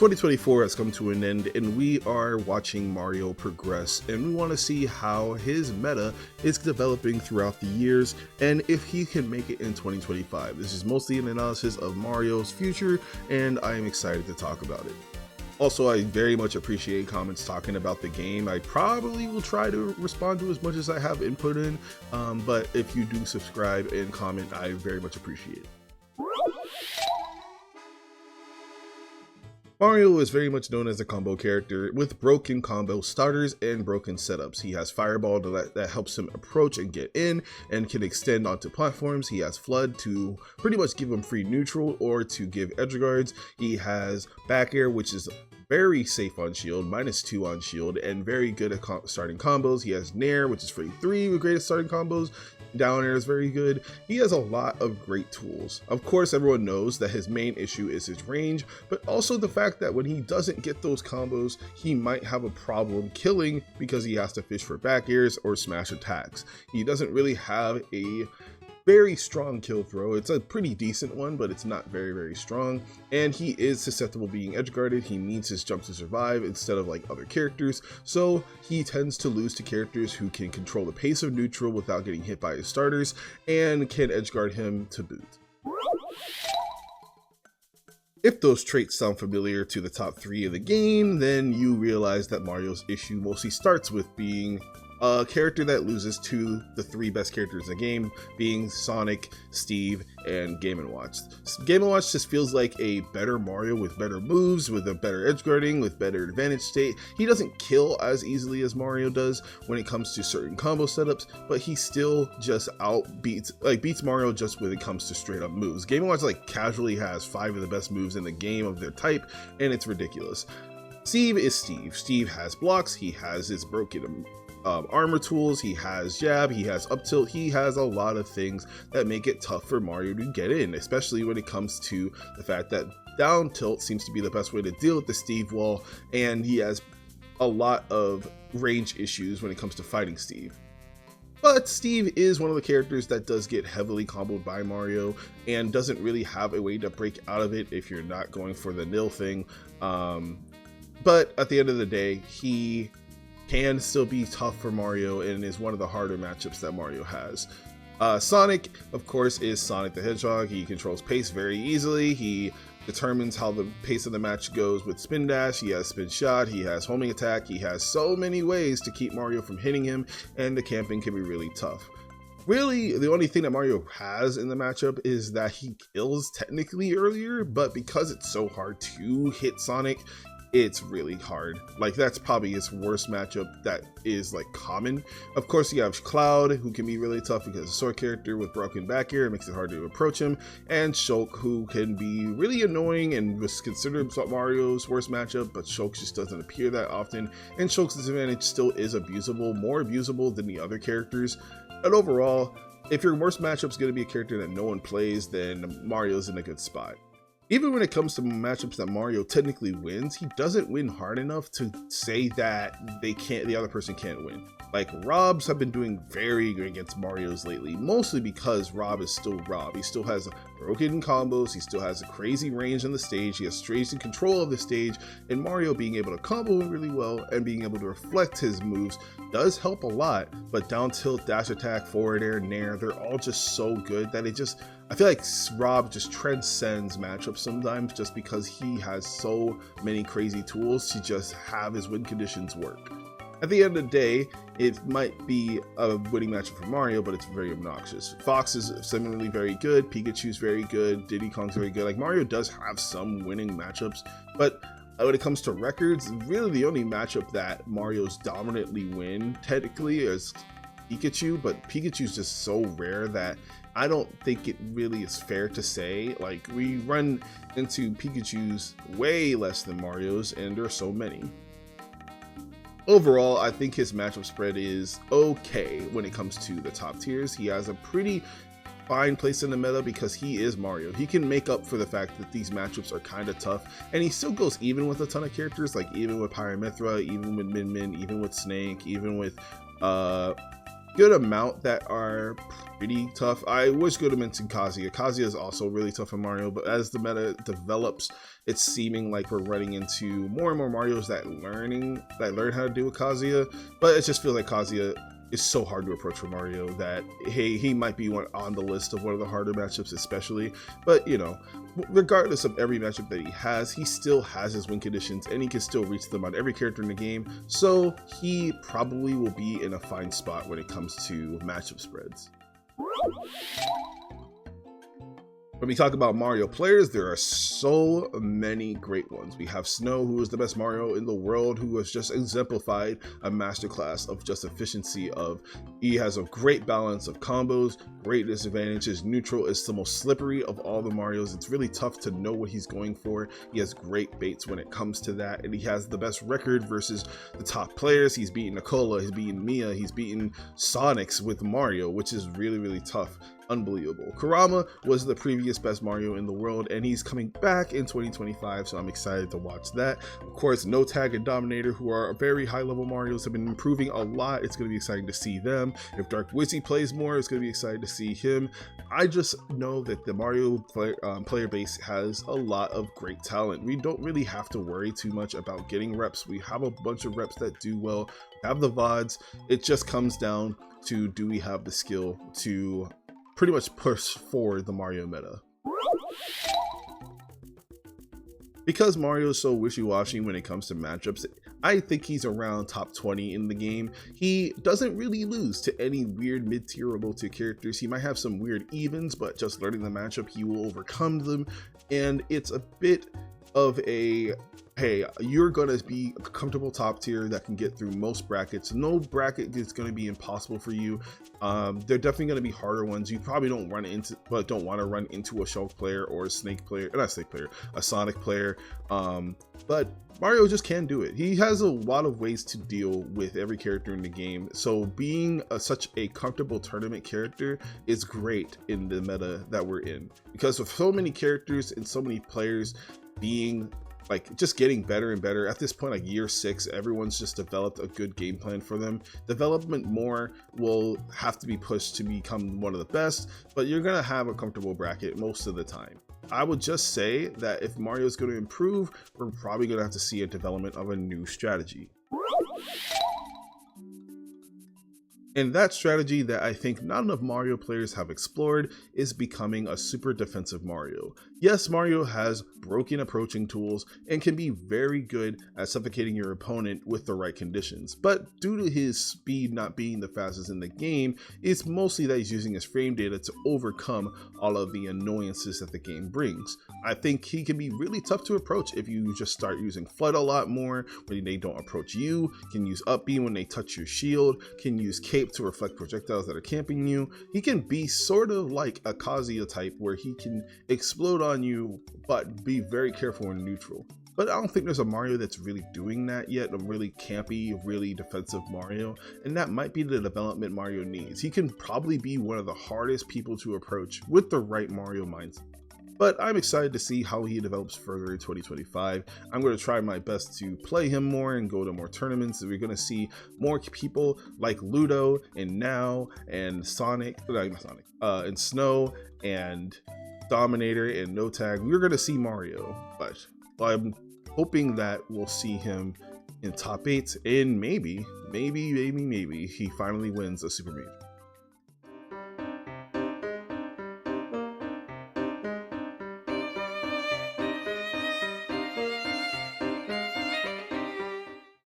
2024 has come to an end, and we are watching Mario progress, and we want to see how his meta is developing throughout the years and if he can make it in 2025. This is mostly an analysis of Mario's future, and I am excited to talk about it. Also, I very much appreciate comments talking about the game. I probably will try to respond to as much as I have input in, but if you do subscribe and comment, I very much appreciate it. Mario is very much known as a combo character with broken combo starters and broken setups. He has Fireball that helps him approach and get in and can extend onto platforms. He has Flood to pretty much give him free neutral or to give edge guards. He has Back Air, which is very safe on shield, -2 on shield, and very good at starting combos. He has Nair, which is free 3 with greatest starting combos. Down air is very good. He has a lot of great tools. Of course, everyone knows that his main issue is his range, but also the fact that when he doesn't get those combos, he might have a problem killing because he has to fish for back airs or smash attacks. He doesn't really have a very strong kill throw. It's a pretty decent one, but it's not very strong, and he is susceptible being edge guarded. He needs his jump to survive instead of like other characters, so he tends to lose to characters who can control the pace of neutral without getting hit by his starters and can edge guard him to boot. If those traits sound familiar to the top 3 of the game, then you realize that Mario's issue mostly starts with being a character that loses to the 3 best characters in the game, being Sonic, Steve, and Game & Watch. Game & Watch just feels like a better Mario with better moves, with a better edge guarding, with better advantage state. He doesn't kill as easily as Mario does when it comes to certain combo setups, but he still just beats Mario just when it comes to straight up moves. Game & Watch casually has 5 of the best moves in the game of their type, and it's ridiculous. Steve is Steve. Steve has blocks, he has his broken armor tools, he has jab, he has up tilt, he has a lot of things that make it tough for Mario to get in, especially when it comes to the fact that down tilt seems to be the best way to deal with the Steve wall, and he has a lot of range issues when it comes to fighting Steve. But Steve is one of the characters that does get heavily comboed by Mario and doesn't really have a way to break out of it if you're not going for the nil thing. But at the end of the day, he can still be tough for Mario and is one of the harder matchups that Mario has. Sonic, of course, is Sonic the Hedgehog. He controls pace very easily. He determines how the pace of the match goes with Spin Dash. He has Spin Shot. He has Homing Attack. He has so many ways to keep Mario from hitting him, and the camping can be really tough. Really, the only thing that Mario has in the matchup is that he kills technically earlier, but because it's so hard to hit Sonic, it's really hard. That's probably his worst matchup that is common. Of course, you have Cloud, who can be really tough because it's a sword character with broken back air. It makes it hard to approach him. And Shulk, who can be really annoying and was considered Mario's worst matchup, but Shulk just doesn't appear that often. And Shulk's disadvantage still is abusable, more abusable than the other characters. But overall, if your worst matchup is going to be a character that no one plays, then Mario's in a good spot. Even when it comes to matchups that Mario technically wins, he doesn't win hard enough to say that the other person can't win. Robs have been doing very good against Mario's lately, mostly because Rob is still Rob. He still has broken combos, he still has a crazy range on the stage, he has crazy control of the stage, and Mario being able to combo him really well and being able to reflect his moves does help a lot, but down tilt, dash attack, forward air, nair, they're all just so good that I feel like Rob just transcends matchups sometimes just because he has so many crazy tools to just have his win conditions work. At the end of the day, it might be a winning matchup for Mario, but it's very obnoxious. Fox is similarly very good, Pikachu's very good, Diddy Kong's very good. Mario does have some winning matchups, but when it comes to records, really the only matchup that Mario's dominantly win technically is Pikachu, but Pikachu's just so rare that I don't think it really is fair to say. We run into Pikachu's way less than Mario's, and there are so many. Overall, I think his matchup spread is okay when it comes to the top tiers. He has a pretty fine place in the meta because he is Mario. He can make up for the fact that these matchups are kind of tough, and he still goes even with a ton of characters, even with Pyramithra, even with Min Min, even with Snake, even with good amount that are pretty tough. I was going to mention Kazuya. Kazuya is also really tough in Mario, but as the meta develops, it's seeming like we're running into more and more Marios that learn how to do with Kazuya, but it just feels like Kazuya is so hard to approach for Mario that, hey, he might be on the list of one of the harder matchups especially. But, you know, regardless of every matchup that he still has his win conditions, and he can still reach them on every character in the game, so he probably will be in a fine spot when it comes to matchup spreads. When we talk about Mario players, there are so many great ones. We have Snow, who is the best Mario in the world, who has just exemplified a masterclass of just efficiency. He has a great balance of combos, great disadvantages. Neutral is the most slippery of all the Marios. It's really tough to know what he's going for. He has great baits when it comes to that, and he has the best record versus the top players. He's beaten Nicola, he's beaten Mia, he's beaten Sonics with Mario, which is really, really tough. Unbelievable. Kurama was the previous best Mario in the world, and he's coming back in 2025, so I'm excited to watch that. Of course, No Tag and Dominator, who are very high level Marios, have been improving a lot. It's going to be exciting to see them. If Dark Wizzy plays more, it's going to be exciting to see him. I just know that the Mario player base has a lot of great talent. We don't really have to worry too much about getting reps. We have a bunch of reps that do well, have the VODs. It just comes down to, do we have the skill to pretty much push forward the Mario meta? Because Mario is so wishy-washy when it comes to matchups, I think he's around top 20 in the game. He doesn't really lose to any weird mid-tier or low-tier characters. He might have some weird evens, but just learning the matchup, he will overcome them. And it's a bit of a, hey, you're gonna be a comfortable top tier that can get through most brackets. No bracket is gonna be impossible for you. They're definitely gonna be harder ones. You probably don't want to run into a Shulk player or a Snake player, not a Snake player, a Sonic player. But Mario just can do it. He has a lot of ways to deal with every character in the game. So being such a comfortable tournament character is great in the meta that we're in, because with so many characters and so many players being like just getting better and better at this point, like year 6, everyone's just developed a good game plan for them. Development more will have to be pushed to become one of the best, but you're gonna have a comfortable bracket most of the time. I would just say that if Mario's going to improve, we're probably going to have to see a development of a new strategy. And that strategy that I think not enough Mario players have explored is becoming a super defensive Mario. Yes, Mario has broken approaching tools and can be very good at suffocating your opponent with the right conditions, but due to his speed not being the fastest in the game, it's mostly that he's using his frame data to overcome all of the annoyances that the game brings. I think he can be really tough to approach if you just start using FUD a lot more when they don't approach you, can use up B when they touch your shield, can use cape to reflect projectiles that are camping you. He can be sort of like a Kazuya type where he can explode on you, but be very careful in neutral. But I don't think there's a Mario that's really doing that yet, a really campy, really defensive Mario, and that might be the development Mario needs. He can probably be one of the hardest people to approach with the right Mario mindset. But I'm excited to see how he develops further in 2025. I'm going to try my best to play him more and go to more tournaments. We're going to see more people like Ludo and Now and Sonic, and Snow and Dominator and No Tag. We're going to see Mario, but I'm hoping that we'll see him in top 8, and maybe he finally wins a Super Meat.